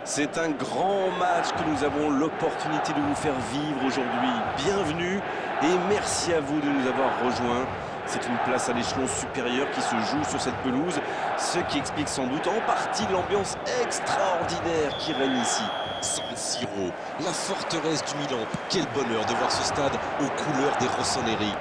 C'est un grand match que nous avons l'opportunité de vous faire vivre aujourd'hui. Bienvenue et merci à vous de nous avoir rejoints. C'est une place à l'échelon supérieur qui se joue sur cette pelouse, ce qui explique sans doute en partie l'ambiance extraordinaire qui règne ici. San Siro, la forteresse du Milan. Quel bonheur de voir ce stade aux couleurs des rossoneri.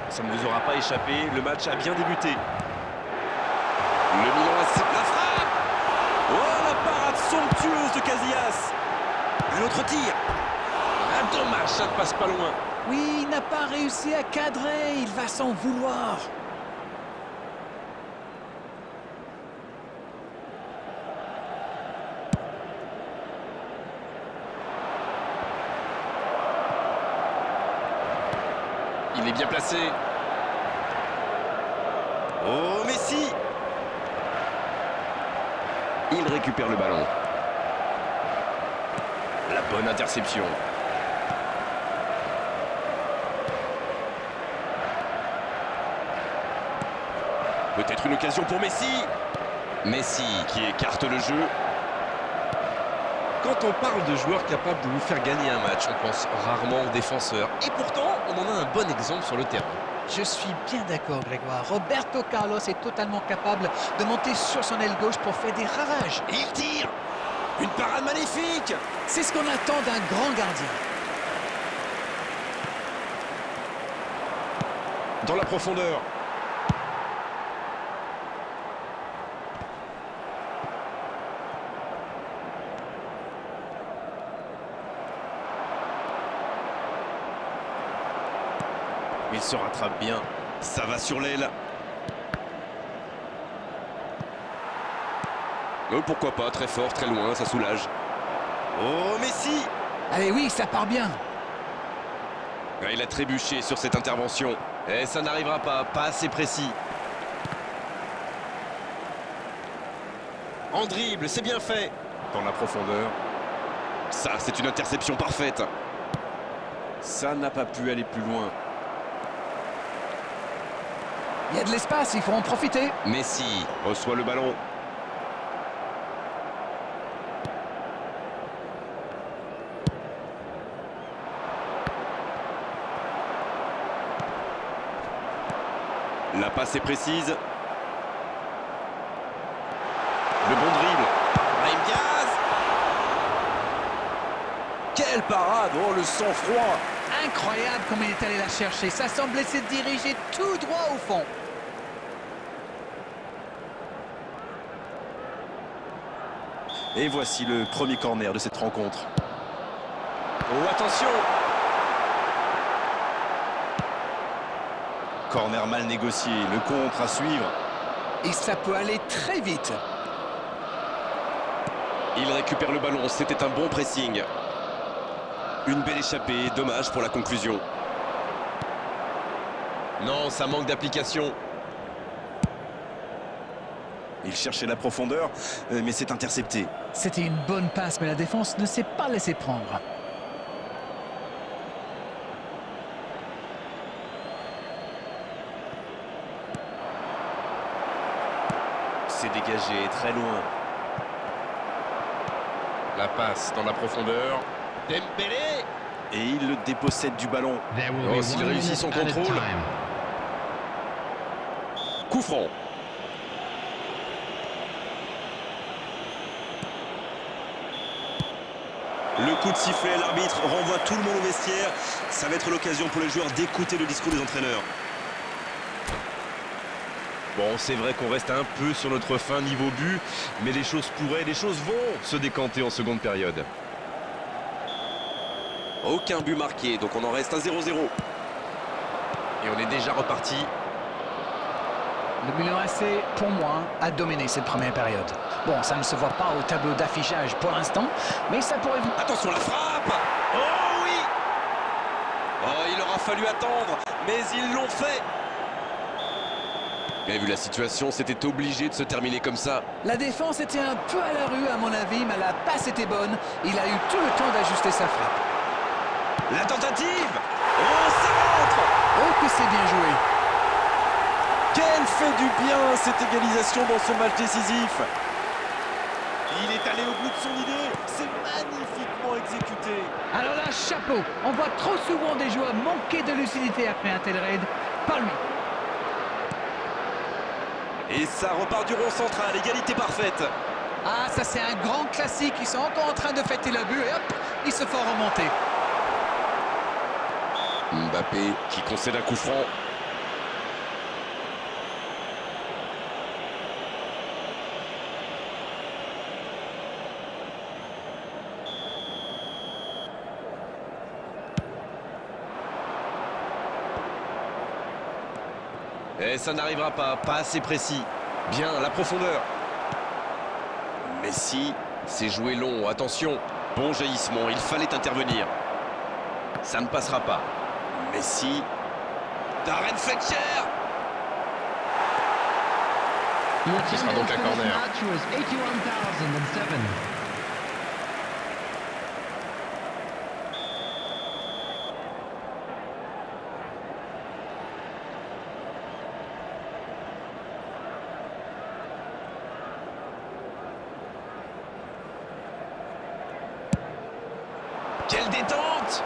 Ça ne vous aura pas échappé, le match a bien débuté. Le Milan a la frappe. Oh, la parade somptueuse de Casillas. Un autre tir. Un dommage, ça ne passe pas loin. Oui, il n'a pas réussi à cadrer, il va s'en vouloir. Il est bien placé. Oh, Messi! Il récupère le ballon. La bonne interception. Peut-être une occasion pour Messi. Messi qui écarte le jeu. Quand on parle de joueurs capables de vous faire gagner un match, on pense rarement aux défenseurs. Et pourtant, on en a un bon exemple sur le terrain. Je suis bien d'accord, Grégoire. Roberto Carlos est totalement capable de monter sur son aile gauche pour faire des ravages. Et il tire. Une parade magnifique. C'est ce qu'on attend d'un grand gardien. Dans la profondeur. Il se rattrape bien. Ça va sur l'aile. Pourquoi pas, très fort, très loin, ça soulage. Oh, Messi! Allez, oui, ça part bien. Il a trébuché sur cette intervention. Et ça n'arrivera pas assez précis. En dribble, c'est bien fait. Dans la profondeur. Ça, c'est une interception parfaite. Ça n'a pas pu aller plus loin. Il y a de l'espace, il faut en profiter. Messi reçoit le ballon. La passe est précise. Le bon dribble. Brahim Diaz. Quelle parade! Oh, le sang-froid! Incroyable comme il est allé la chercher. Ça semblait se diriger tout droit au fond. Et voici le premier corner de cette rencontre. Oh, attention! Corner mal négocié, le contre à suivre. Et ça peut aller très vite. Il récupère le ballon, c'était un bon pressing. Une belle échappée, dommage pour la conclusion. Non, ça manque d'application. Il cherchait la profondeur, mais c'est intercepté. C'était une bonne passe, mais la défense ne s'est pas laissée prendre. C'est dégagé, très loin. La passe dans la profondeur. Dembélé! Et il le dépossède du ballon. Oh, s'il réussit son contrôle. Coup franc. Le coup de sifflet, l'arbitre renvoie tout le monde au vestiaire. Ça va être l'occasion pour les joueurs d'écouter le discours des entraîneurs. Bon, c'est vrai qu'on reste un peu sur notre fin niveau but, mais les choses vont se décanter en seconde période. Aucun but marqué, donc on en reste à 0-0. Et on est déjà reparti. Le Milan AC, pour moi, a dominé cette première période. Bon, ça ne se voit pas au tableau d'affichage pour l'instant, mais ça pourrait vous... Attention, la frappe! Oh oui! Oh, il aura fallu attendre, mais ils l'ont fait! Mais vu la situation, c'était obligé de se terminer comme ça. La défense était un peu à la rue, à mon avis, mais la passe était bonne. Il a eu tout le temps d'ajuster sa frappe. La tentative! Oh, ça rentre! Oh, que c'est bien joué! Quel fait du bien cette égalisation dans ce match décisif! Il est allé au bout de son idée. C'est magnifiquement exécuté. Alors là, chapeau. On voit trop souvent des joueurs manquer de lucidité après un tel raid. Pas lui. Et ça repart du rond central. Égalité parfaite. Ah, ça c'est un grand classique. Ils sont encore en train de fêter le but et hop, ils se font remonter. Mbappé qui concède un coup franc. Et ça n'arrivera pas assez précis. Bien, la profondeur. Messi, c'est joué long, attention. Bon jaillissement, il fallait intervenir. Ça ne passera pas. Messi. Darren Fletcher. Ce sera donc un corner. Quelle détente!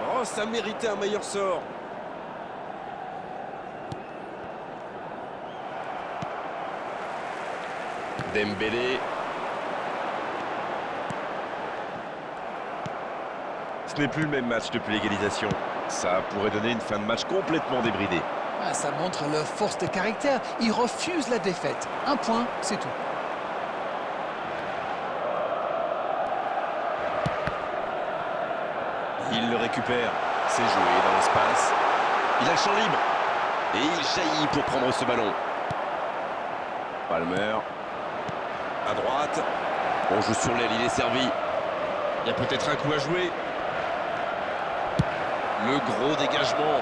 Oh, ça méritait un meilleur sort. Dembélé. Ce n'est plus le même match depuis l'égalisation. Ça pourrait donner une fin de match complètement débridée. Ah, ça montre leur force de caractère. Ils refusent la défaite. Un point, c'est tout. Il le récupère. C'est joué dans l'espace. Il a le champ libre. Et il jaillit pour prendre ce ballon. Palmer. À droite. On joue sur l'aile, il est servi. Il y a peut-être un coup à jouer. Le gros dégagement.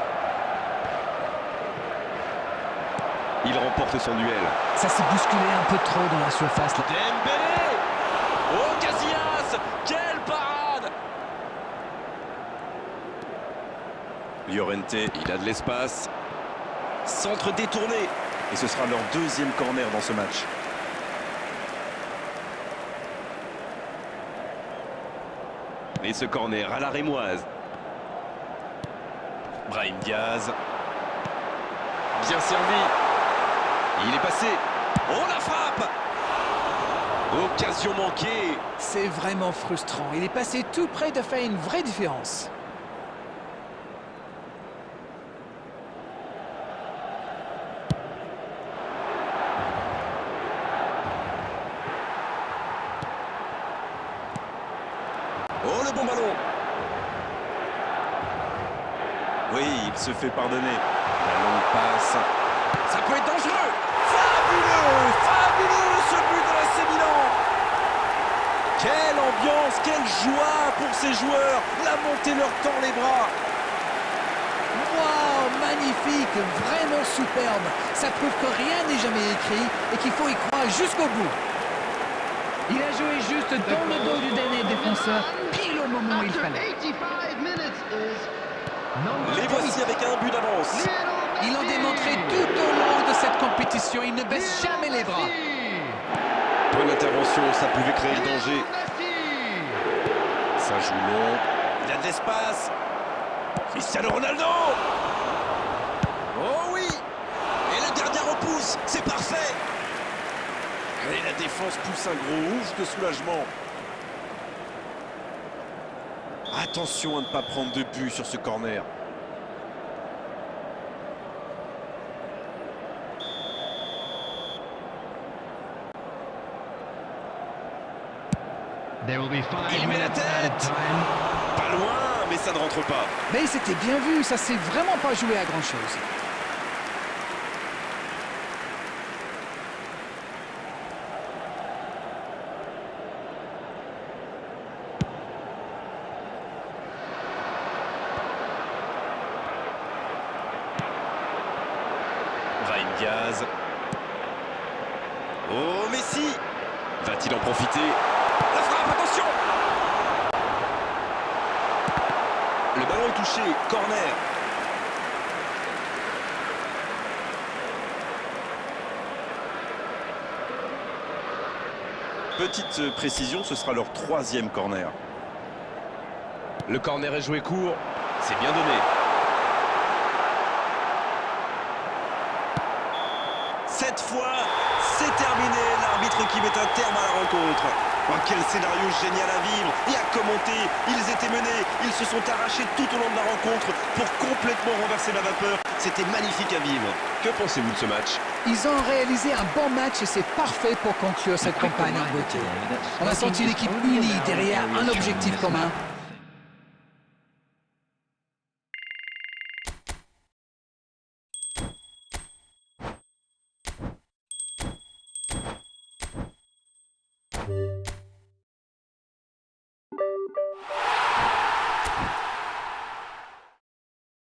Il remporte son duel. Ça s'est bousculé un peu trop dans la surface. Dembélé. Oh, Casillas. Quelle parade. Llorente, il a de l'espace. Centre détourné. Et ce sera leur deuxième corner dans ce match. Et ce corner à la rémoise. Brahim Diaz. Bien servi. Il est passé. Oh, la frappe. Occasion manquée. C'est vraiment frustrant. Il est passé tout près de faire une vraie différence. Oh, le bon ballon. Oui, il se fait pardonner. La longue passe. Ça peut être dangereux. Fabuleux, fabuleux ce but de l'AC Milan. Quelle ambiance, quelle joie pour ces joueurs. La montée leur tend les bras. Waouh, magnifique, vraiment superbe. Ça prouve que rien n'est jamais écrit et qu'il faut y croire jusqu'au bout. Il a joué juste dans le dos du dernier défenseur, pile au moment où il fallait. Les voici avec un but d'avance. Ils l'ont démontré tout au long de cette compétition. Ils ne baissent jamais les bras. Bonne intervention, ça pouvait créer le danger. Ça joue long. Il a de l'espace. Cristiano Ronaldo. Oh oui. Et le gardien repousse. C'est parfait. Et la défense pousse un gros ouf de soulagement. Attention à ne pas prendre de but sur ce corner. Il met la tête. Pas loin, mais ça ne rentre pas. Mais c'était bien vu, ça s'est vraiment pas joué à grand-chose. Brahim Diaz. Oh, Messi. Va-t-il en profiter? La frappe, attention. Le ballon est touché, corner. Petite précision, ce sera leur 3e corner. Le corner est joué court. C'est bien donné. Cette fois, c'est terminé. L'arbitre qui met un terme à la rencontre. Oh, quel scénario génial à vivre et à commenter. Ils étaient menés, ils se sont arrachés tout au long de la rencontre pour complètement renverser la vapeur. C'était magnifique à vivre. Que pensez-vous de ce match? Ils ont réalisé un bon match et c'est parfait pour conclure cette campagne en beauté. On a senti l'équipe unie derrière un objectif commun.